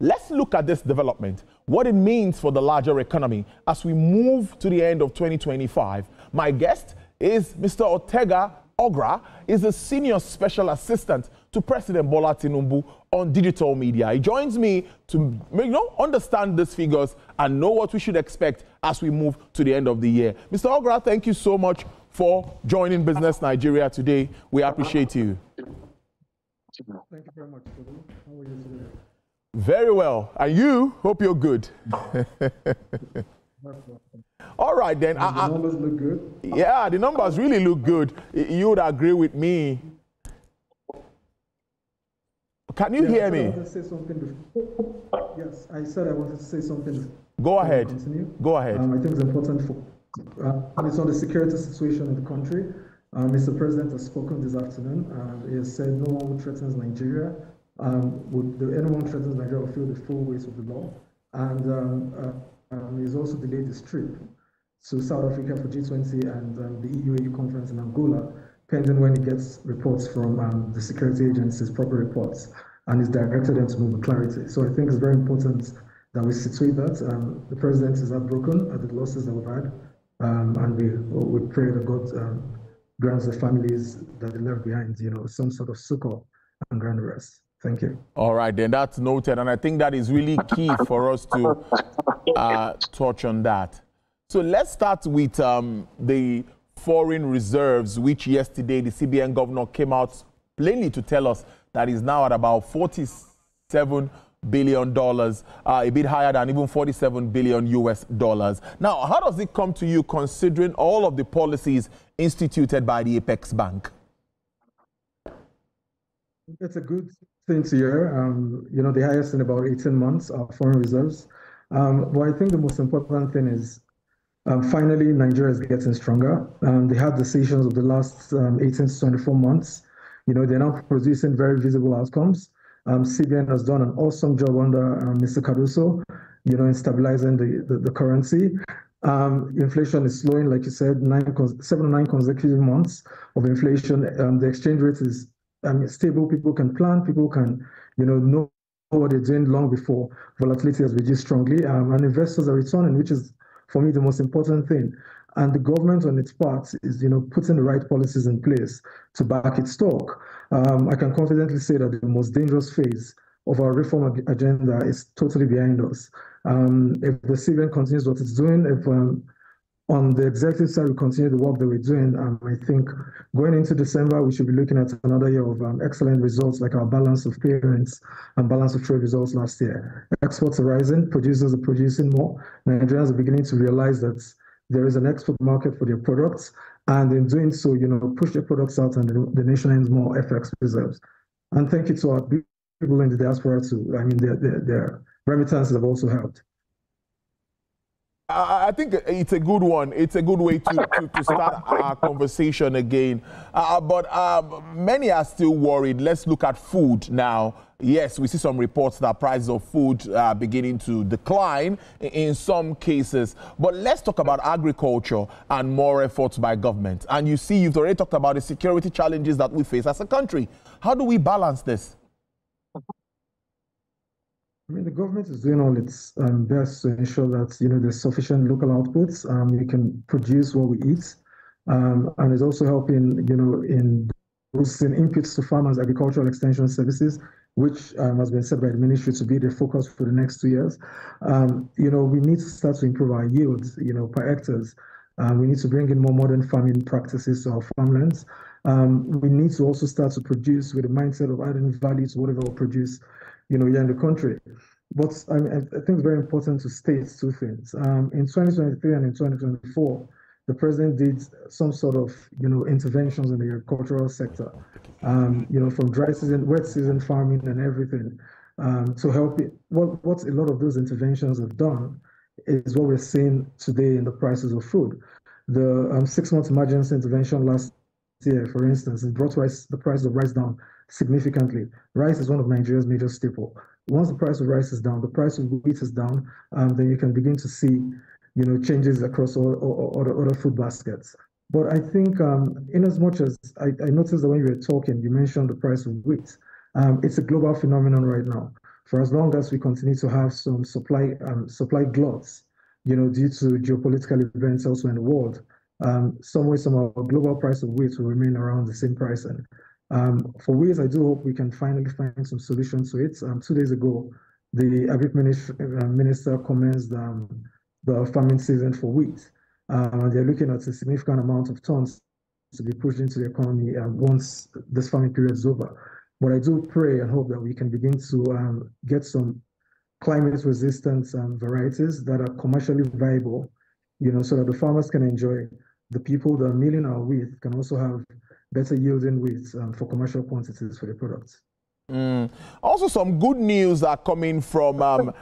let's look at this development, what it means for the larger economy as we move to the end of 2025. My guest is Mr. Ortega Ogra, is a senior special assistant to President Bola Tinubu on digital media. He joins me to understand these figures and know what we should expect as we move to the end of the year. Mr. Ogra, thank you so much for joining Business Nigeria today. We appreciate you. Thank you very much. How are you today? Very well. And you? Hope you're good. All right, then. The numbers look good. Yeah, the numbers really look good. You would agree with me. Can you hear me? I wanted to say something before. Yes, I said I wanted to say something. Go ahead. Go ahead. I think it's important for, it's on the security situation in the country. Mr. President has spoken this afternoon. He has said no one who threatens Nigeria, anyone who threatens Nigeria will feel the full weight of the law. And he's also delayed his trip to South Africa for G20 and the EU conference in Angola, pending when he gets reports from the security agencies, proper reports, and he's directed them to move with clarity. So I think it's very important that we situate that. The president is heartbroken at the losses that we've had, and we pray that God grants the families that they left behind, some sort of succor and grand rest. Thank you. All right, then that's noted. And I think that is really key for us to touch on that. So let's start with the foreign reserves, which yesterday the CBN governor came out plainly to tell us that is now at about $47 billion, a bit higher than even $47 billion US dollars. Now, how does it come to you considering all of the policies instituted by the Apex Bank? It's a good thing to hear. The highest in about 18 months are foreign reserves. But I think the most important thing is finally Nigeria is getting stronger. They had decisions of the last 18 to 24 months. They're now producing very visible outcomes. CBN has done an awesome job under Mr. Cardoso, in stabilizing the currency. Inflation is slowing, like you said, 7 or 9 consecutive months of inflation. The exchange rate is stable. People can plan. People can, know what they're doing long before volatility has reduced strongly. And investors are returning, which is, for me, the most important thing. And the government on its part is, putting the right policies in place to back its talk. I can confidently say that the most dangerous phase of our reform agenda is totally behind us. If the CBN continues what it's doing, if on the executive side we continue the work that we're doing, I think going into December, we should be looking at another year of excellent results, like our balance of payments and balance of trade results last year. Exports are rising, producers are producing more. Nigerians are beginning to realize that there is an export market for their products, and in doing so, push their products out, and the nation earns more FX reserves. And thank you to our people in the diaspora too. Their remittances have also helped. I think it's a good one. It's a good way to start our conversation again. But many are still worried. Let's look at food now. Yes, we see some reports that prices of food are beginning to decline in some cases. But let's talk about agriculture and more efforts by government. And you see, you've already talked about the security challenges that we face as a country. How do we balance this? The government is doing all its best to ensure that there's sufficient local outputs. We can produce what we eat, and it's also helping in boosting inputs to farmers' agricultural extension services, which has been said by the ministry to be the focus for the next 2 years. We need to start to improve our yields, per hectares. We need to bring in more modern farming practices to our farmlands. We need to also start to produce with the mindset of adding value to whatever we produce, here in the country. But I think it's very important to state two things. In 2023 and in 2024, the president did some sort of, interventions in the agricultural sector, from dry season, wet season farming and everything, to help it. What a lot of those interventions have done is what we're seeing today in the prices of food. The 6-month emergency intervention last year, for instance, it brought the price of rice down significantly. Rice is one of Nigeria's major staple. Once the price of rice is down, the price of wheat is down, then you can begin to see, changes across all the other food baskets. But I think, in as much as I noticed that when you were talking, you mentioned the price of wheat. It's a global phenomenon right now. for as long as we continue to have some supply gluts, due to geopolitical events elsewhere in the world, some way, somehow, global price of wheat will remain around the same price. And for wheat, I do hope we can finally find some solutions to it. 2 days ago, the Agri Minister commenced the farming season for wheat. They're looking at a significant amount of tons to be pushed into the economy once this farming period is over. But I do pray and hope that we can begin to get some climate-resistant varieties that are commercially viable, so that the farmers can enjoy. The people that are milling our wheat can also have better yielding wheat for commercial quantities for the products. Also, some good news are coming from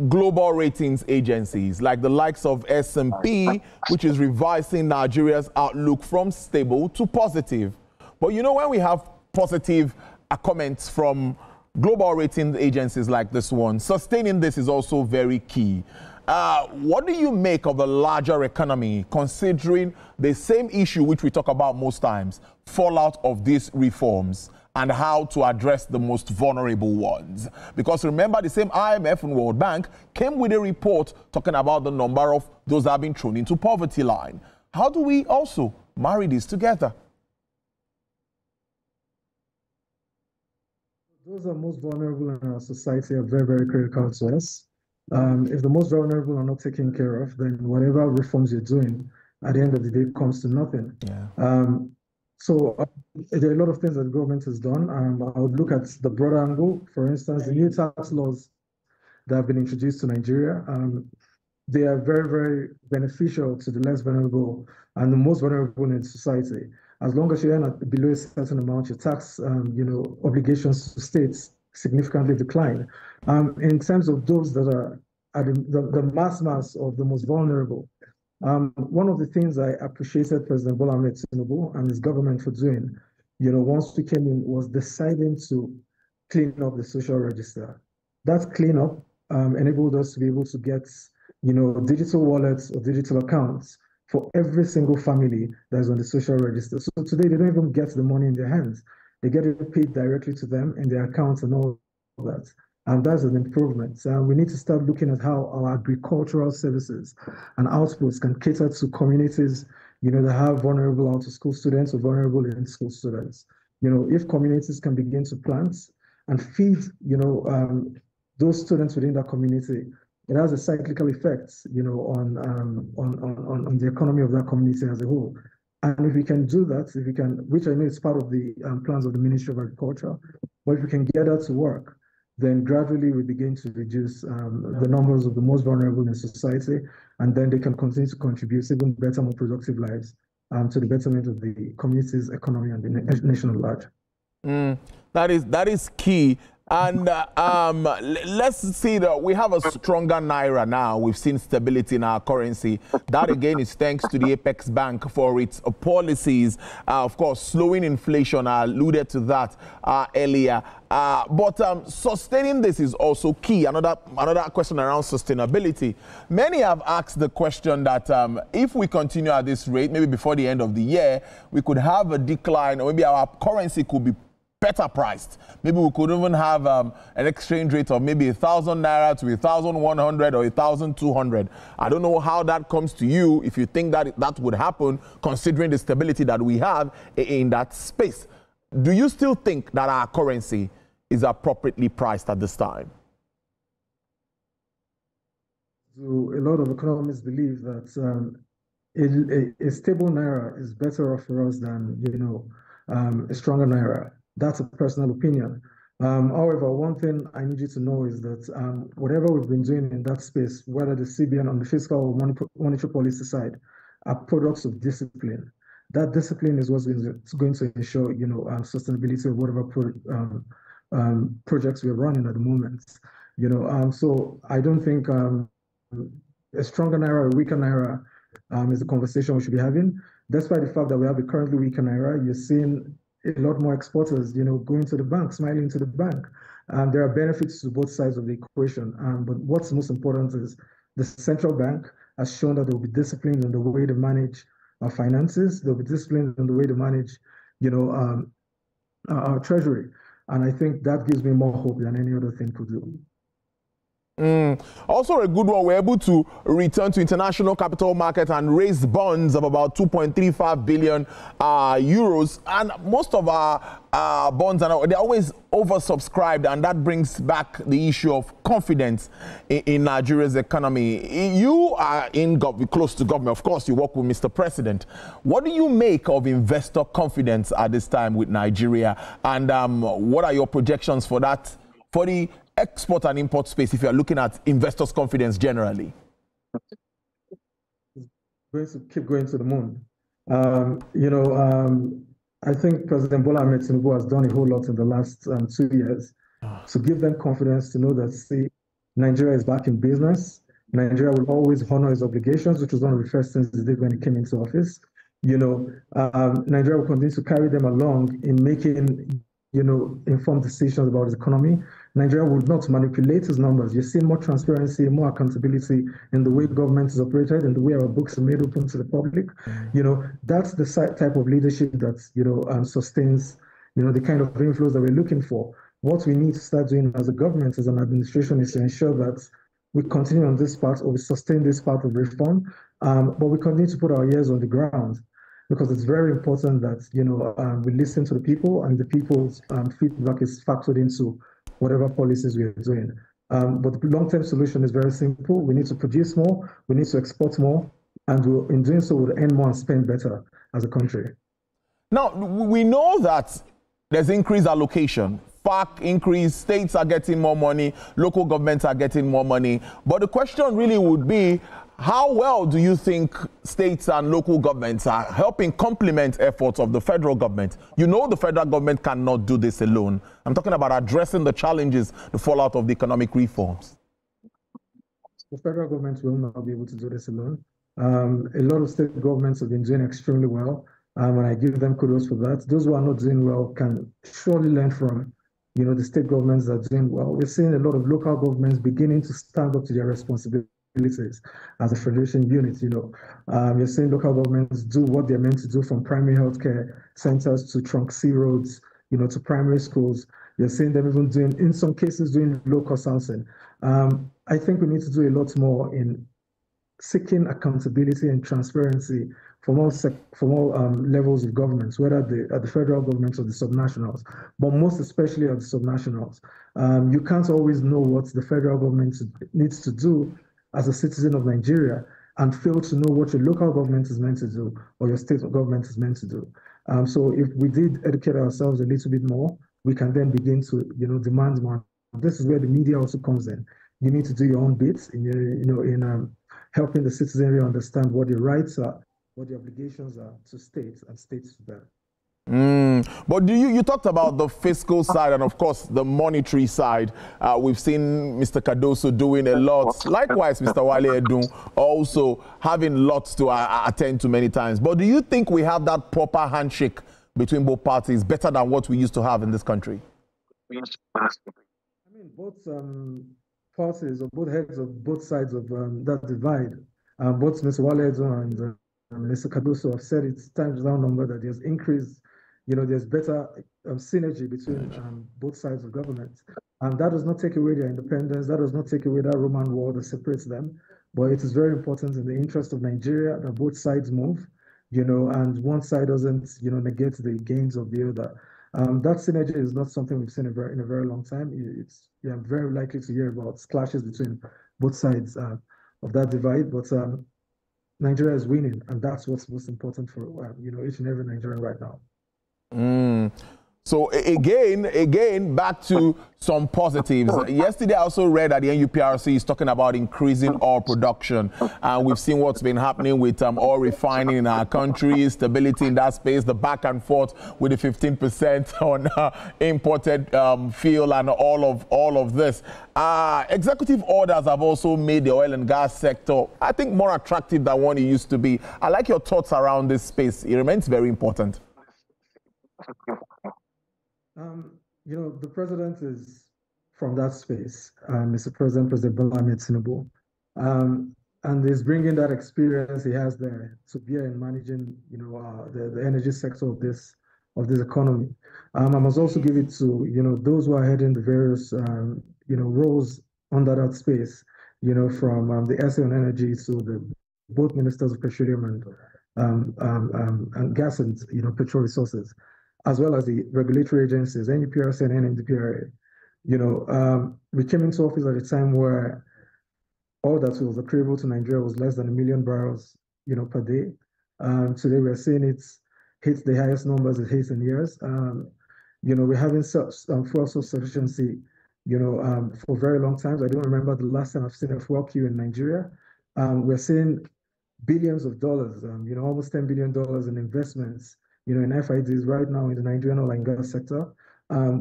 global ratings agencies like the likes of S&P, which is revising Nigeria's outlook from stable to positive. But when we have positive comments from global rating agencies like this one, sustaining this is also very key. What do you make of the larger economy, considering the same issue which we talk about most times, fallout of these reforms, and how to address the most vulnerable ones? Because remember, the same IMF and World Bank came with a report talking about the number of those that have been thrown into poverty line. How do we also marry these together? Those are most vulnerable in our society are very, very critical to us. If the most vulnerable are not taken care of, then whatever reforms you're doing at the end of the day comes to nothing. Yeah. So there are a lot of things that the government has done. I would look at the broader angle. For instance, the new tax laws that have been introduced to Nigeria, they are very, very beneficial to the less vulnerable and the most vulnerable in society. As long as you earn below a certain amount, your tax, obligations to states significantly decline. In terms of those that are at the mass of the most vulnerable, one of the things I appreciated President Bola Ahmed Tinubu and his government for doing, once we came in, was deciding to clean up the social register. That cleanup enabled us to be able to get, digital wallets or digital accounts for every single family that is on the social register. So today, they don't even get the money in their hands. They get it paid directly to them in their accounts and all that. And that's an improvement. We need to start looking at how our agricultural services and outputs can cater to communities, that have vulnerable out-of-school students or vulnerable in-school students. If communities can begin to plant and feed, those students within that community, it has a cyclical effect, on the economy of that community as a whole. And if we can do that, which I know is part of the plans of the Ministry of Agriculture, but if we can get that to work, then gradually we begin to reduce the numbers of the most vulnerable in society, and then they can continue to contribute even better, more productive lives to the betterment of the community's economy and the nation at large. That is key. And let's see that we have a stronger Naira now. We've seen stability in our currency. That, again, is thanks to the Apex Bank for its policies. Of course, slowing inflation. I alluded to that earlier. But sustaining this is also key. Another question around sustainability. Many have asked the question that if we continue at this rate, maybe before the end of the year, we could have a decline, or maybe our currency could be better priced. Maybe we could even have an exchange rate of maybe 1,000 Naira to 1,100 or 1,200. I don't know how that comes to you, if you think that that would happen, considering the stability that we have in that space. Do you still think that our currency is appropriately priced at this time? So a lot of economists believe that a stable Naira is better off for us than, a stronger Naira. That's a personal opinion. However, one thing I need you to know is that whatever we've been doing in that space, whether the CBN on the fiscal or monetary policy side, are products of discipline. That discipline is what's going to ensure, sustainability of whatever projects we're running at the moment. So I don't think a stronger Naira or a weaker Naira is a conversation we should be having. Despite the fact that we have a currently weaker Naira, you're seeing a lot more exporters, going to the bank, smiling to the bank. There are benefits to both sides of the equation. But what's most important is the central bank has shown that they'll be disciplined in the way they manage our finances. They'll be disciplined in the way they manage, our treasury. And I think that gives me more hope than any other thing could do. Also a good one, we're able to return to international capital market and raise bonds of about 2.35 billion euros. And most of our bonds, they're always oversubscribed, and that brings back the issue of confidence in Nigeria's economy. You are close to government. Of course, you work with Mr. President. What do you make of investor confidence at this time with Nigeria? And what are your projections for that, for the export and import space, if you're looking at investors' confidence generally? Going to keep going to the moon. I think President Bola Ahmed Tinubu has done a whole lot in the last 2 years to give them confidence to know that, see, Nigeria is back in business. Nigeria will always honor its obligations, which was one of the first things he did when he came into office. Nigeria will continue to carry them along in making informed decisions about its economy. Nigeria would not manipulate its numbers. You're seeing more transparency, more accountability in the way government is operated and the way our books are made open to the public. That's the type of leadership that, sustains, the kind of inflows that we're looking for. What we need to start doing as a government, as an administration, is to ensure that we continue on this path, or we sustain this path of reform, but we continue to put our ears on the ground, because it's very important that, we listen to the people, and the people's feedback is factored into whatever policies we are doing. But the long-term solution is very simple. We need to produce more, we need to export more, and in doing so, we'll earn more and spend better as a country. Now, we know that there's increased allocation. FAC increase, states are getting more money, local governments are getting more money. But the question really would be, how well do you think states and local governments are helping complement efforts of the federal government? The federal government cannot do this alone. I'm talking about addressing the challenges, the fallout of the economic reforms. The federal government will not be able to do this alone. A lot of state governments have been doing extremely well, and I give them kudos for that. Those who are not doing well can surely learn from the state governments that are doing well. We're seeing a lot of local governments beginning to stand up to their responsibilities as a federation unit. You're seeing local governments do what they're meant to do, from primary healthcare centers to trunk C roads, to primary schools. You're seeing them even doing, in some cases, doing low-cost housing. I think we need to do a lot more in seeking accountability and transparency from all levels of governments, whether at the federal government or the subnationals, but most especially at the subnationals. You can't always know what the federal government needs to do as a citizen of Nigeria and fail to know what your local government is meant to do or your state government is meant to do. So if we did educate ourselves a little bit more, we can then begin to demand more. This is where the media also comes in. You need to do your own bits in helping the citizenry understand what their rights are, what the obligations are to states, and states to them. But you talked about the fiscal side and, of course, the monetary side. We've seen Mr. Cardoso doing a lot. Likewise, Mr. Wale Edun also having lots to attend to many times. But do you think we have that proper handshake between both parties, better than what we used to have in this country? I mean, both parties, or both heads of both sides of that divide, both Mr. Wale Edun and Mr. Cardoso have said it's times down number that there's increased, there's better synergy between both sides of government. And that does not take away their independence. That does not take away that Roman wall that separates them. But it is very important in the interest of Nigeria that both sides move, and one side doesn't, negate the gains of the other. That synergy is not something we've seen in a very long time. You're very likely to hear about clashes between both sides of that divide. But Nigeria is winning, and that's what's most important for each and every Nigerian right now. So again, back to some positives. Yesterday, I also read that the NUPRC is talking about increasing oil production. And we've seen what's been happening with oil refining in our country, stability in that space, the back and forth with the 15% on imported fuel and all of this. Executive orders have also made the oil and gas sector, I think, more attractive than what it used to be. I like your thoughts around this space. It remains very important. The president is from that space, Mr. President Bola Ahmed Tinubu, and is bringing that experience he has there to bear in managing, the energy sector of this of this economy. I must also give it to, those who are heading the various, roles under that space, from the SSA on energy to both ministers of petroleum and gas and, petrol resources, as well as the regulatory agencies, NUPRC and NMDPRA. We came into office at a time where all that was accruable to Nigeria was less than 1 million barrels, per day. Today we're seeing it hit the highest numbers it hits in years. We're having fuel self-sufficiency, for very long times. I don't remember the last time I've seen a fuel queue in Nigeria. We're seeing billions of dollars, almost $10 billion in investments, in FIDs right now in the Nigerian oil and gas sector.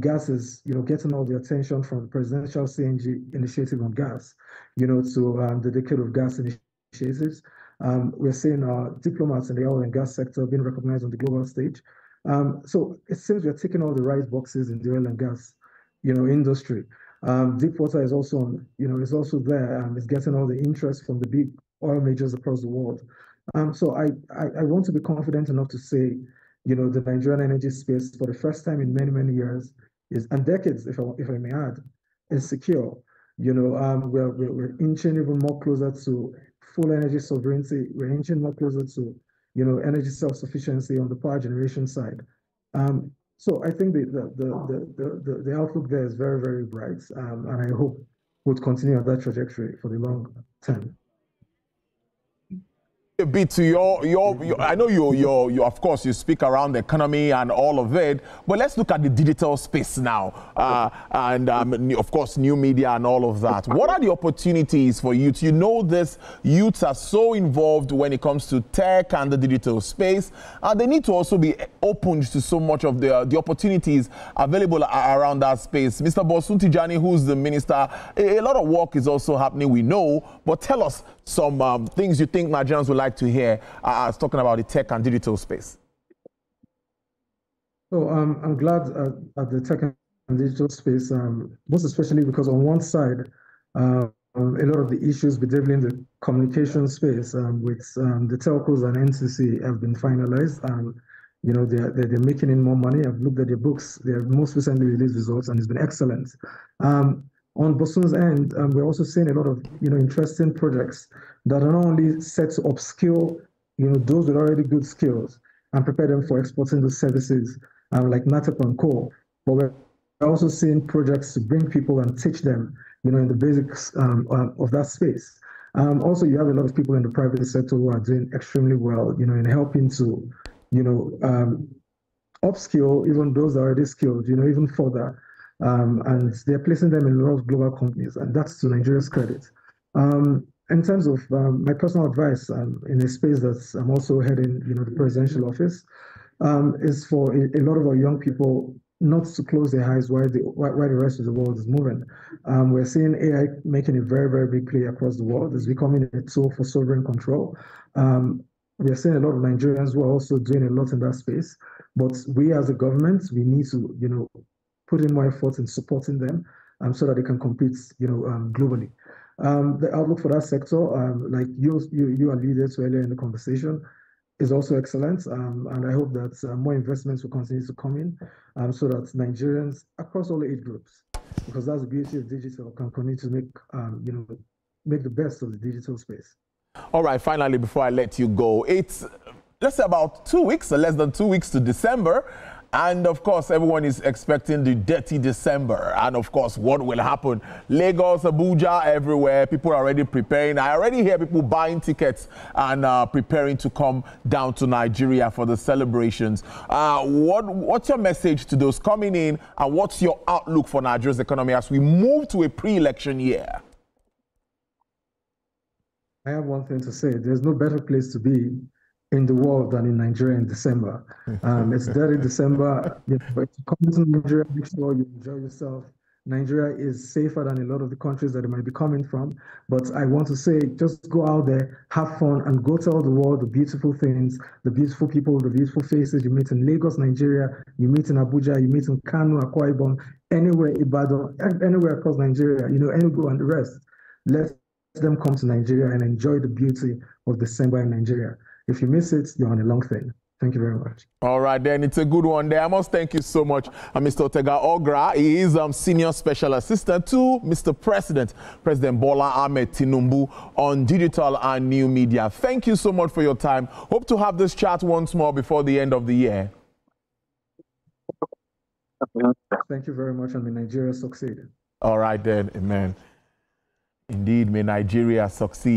Gas is, getting all the attention from the presidential CNG initiative on gas, to the Decade of Gas initiatives. We're seeing diplomats in the oil and gas sector being recognized on the global stage. So it seems we're ticking all the right boxes in the oil and gas, industry. Deepwater is also on, is also there. It's getting all the interest from the big oil majors across the world. So I want to be confident enough to say, the Nigerian energy space for the first time in many, many years and decades, if I may add, is secure. We're inching even more closer to full energy sovereignty. We're inching more closer to, energy self-sufficiency on the power generation side. So I think the outlook there is very, very bright, and I hope we'll continue on that trajectory for the long term. A bit to your I know you of course you speak around the economy and all of it, but let's look at the digital space now, and of course new media and all of that. What are the opportunities for youth? This youths are so involved when it comes to tech and the digital space, and they need to also be open to so much of the opportunities available around that space. Mr. Bosun Tijani, who's the minister, a lot of work is also happening, we know, but tell us some things you think Nigerians would like to hear talking about the tech and digital space. So I'm glad at the tech and digital space, most especially because on one side, a lot of the issues bedeviling the communication space with the telcos and NCC have been finalized. They're making in more money. I've looked at their books, their most recently released results, and it's been excellent. On Bosun's end, we're also seeing a lot of interesting projects that are not only set to upskill those with already good skills and prepare them for exporting those services like NATEP and Co. But we're also seeing projects to bring people and teach them in the basics of that space. Also, you have a lot of people in the private sector who are doing extremely well in helping to upskill even those that are already skilled even further. And they're placing them in a lot of global companies, and that's to Nigeria's credit. In terms of my personal advice in a space that I'm also heading, the presidential office, is for a lot of our young people not to close their eyes while the rest of the world is moving. We're seeing AI making a very, very big play across the world. It's becoming a tool for sovereign control. We're seeing a lot of Nigerians who are also doing a lot in that space, but we as a government, we need to, put in more effort in supporting them so that they can compete, globally. The outlook for that sector, like you alluded to earlier in the conversation, is also excellent. And I hope that more investments will continue to come in so that Nigerians across all age groups, because that's the beauty of digital, can continue to make the best of the digital space. All right, finally, before I let you go, it's, let's say about 2 weeks or less than 2 weeks to December. And of course, everyone is expecting the dirty December. And of course, what will happen? Lagos, Abuja, everywhere. People are already preparing. I already hear people buying tickets and preparing to come down to Nigeria for the celebrations. What's your message to those coming in? And what's your outlook for Nigeria's economy as we move to a pre-election year? I have one thing to say. There's no better place to be in the world than in Nigeria in December. It's dirty December. But if you come to Nigeria, make sure you enjoy yourself. Nigeria is safer than a lot of the countries that it might be coming from. But I want to say, just go out there, have fun, and go tell the world the beautiful things, the beautiful people, the beautiful faces you meet in Lagos, Nigeria, you meet in Abuja, you meet in Kano, Akwa Ibom, anywhere, Ibadan, anywhere across Nigeria, Enugu and the rest. Let them come to Nigeria and enjoy the beauty of December in Nigeria. If you miss it, you're on a long thing. Thank you very much. All right, then. It's a good one there. I must thank you so much, Mr. Otega Ogra. He is Senior Special Assistant to Mr. President Bola Ahmed Tinubu on digital and new media. Thank you so much for your time. Hope to have this chat once more before the end of the year. Thank you very much, and may Nigeria succeed. All right, then. Amen. Indeed, may Nigeria succeed.